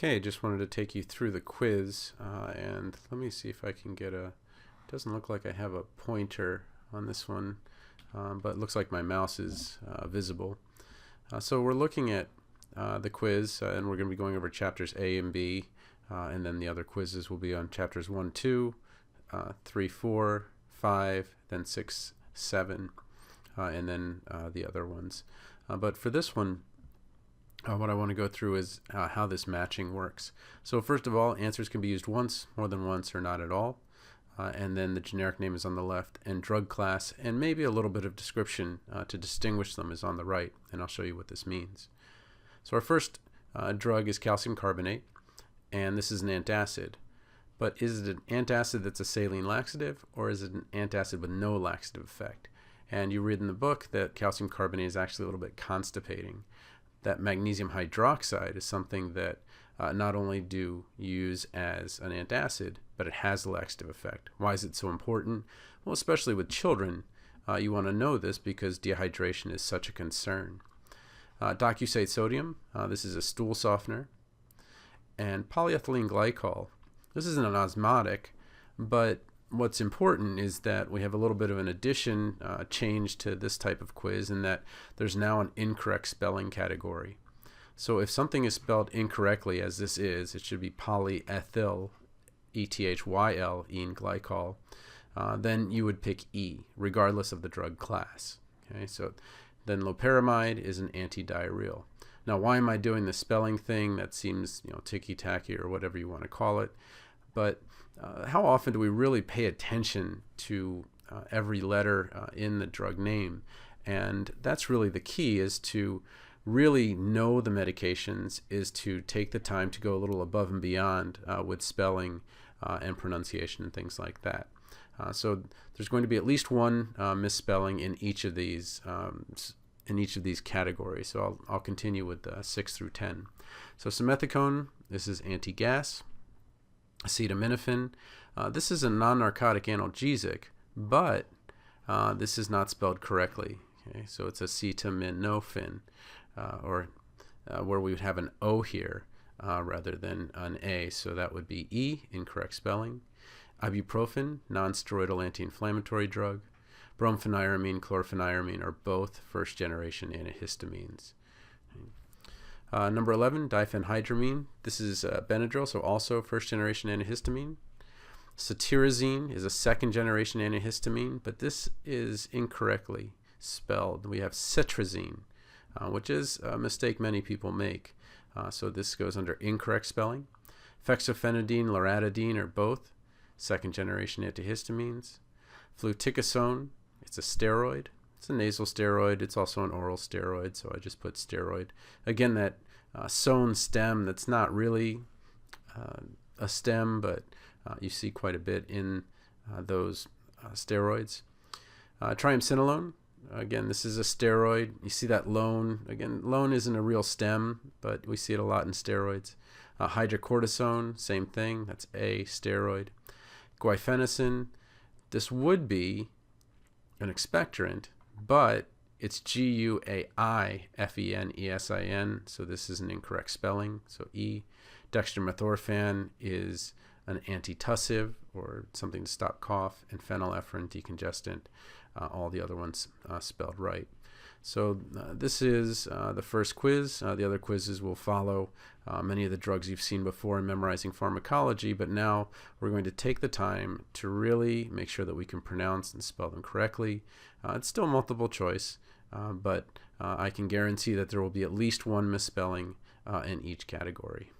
Okay, just wanted to take you through the quiz, and let me see if I can get a, doesn't look like I have a pointer on this one, but it looks like my mouse is visible. So we're looking at the quiz, and we're going to be going over chapters A and B, and then the other quizzes will be on chapters 1, 2, 3, 4, 5, then 6, 7, and then the other ones. But for this one, what I want to go through is how this matching works. So first of all, answers can be used once, more than once, or not at all. And then the generic name is on the left, and drug class, and maybe a little bit of description to distinguish them is on the right, and I'll show you what this means. So our first drug is calcium carbonate, and this is an antacid. But is it an antacid that's a saline laxative, or is it an antacid with no laxative effect? And you read in the book that calcium carbonate is actually a little bit constipating. That magnesium hydroxide is something that not only do you use as an antacid, but it has a laxative effect. Why is it so important? Well, especially with children, you want to know this because dehydration is such a concern. Docusate sodium, this is a stool softener. And polyethylene glycol, this isn't an osmotic, but what's important is that we have a little bit of an addition change to this type of quiz, in that there's now an incorrect spelling category. So if something is spelled incorrectly, as this is, it should be polyethyl, ethyl glycol, then you would pick E, regardless of the drug class. Okay, so then loperamide is an antidiarrheal. Now, why am I doing the spelling thing? That seems, ticky-tacky or whatever you want to call it. But how often do we really pay attention to every letter in the drug name? And that's really the key, is to really know the medications, is to take the time to go a little above and beyond with spelling and pronunciation and things like that. So there's going to be at least one misspelling in each of these categories. So I'll continue with 6 through 10. So simethicone, this is anti-gas. Acetaminophen, this is a non-narcotic analgesic, but this is not spelled correctly. Okay, so it's acetaminophen, where we would have an O here rather than an A, so that would be E, incorrect spelling. Ibuprofen, non-steroidal anti-inflammatory drug. Brompheniramine, chlorpheniramine are both first-generation antihistamines. Number 11, diphenhydramine. This is Benadryl, so also first-generation antihistamine. Cetirizine is a second-generation antihistamine, but this is incorrectly spelled. We have cetrizine, which is a mistake many people make. So this goes under incorrect spelling. Fexofenadine, loratadine are both second-generation antihistamines. Fluticasone, it's a steroid. It's a nasal steroid. It's also an oral steroid, so I just put steroid. Again, that sone stem, that's not really a stem, but you see quite a bit in those steroids. Triamcinolone, again, this is a steroid. You see that lone. Again, lone isn't a real stem, but we see it a lot in steroids. Hydrocortisone, same thing. That's a steroid. Guaifenesin, this would be an expectorant, but it's Guaifenesin, so this is an incorrect spelling, so E. Dextromethorphan is an antitussive, or something to stop cough, and phenylephrine, decongestant, all the other ones spelled right. So this is the first quiz. The other quizzes will follow many of the drugs you've seen before in memorizing pharmacology, but now we're going to take the time to really make sure that we can pronounce and spell them correctly. It's still multiple choice, but I can guarantee that there will be at least one misspelling in each category.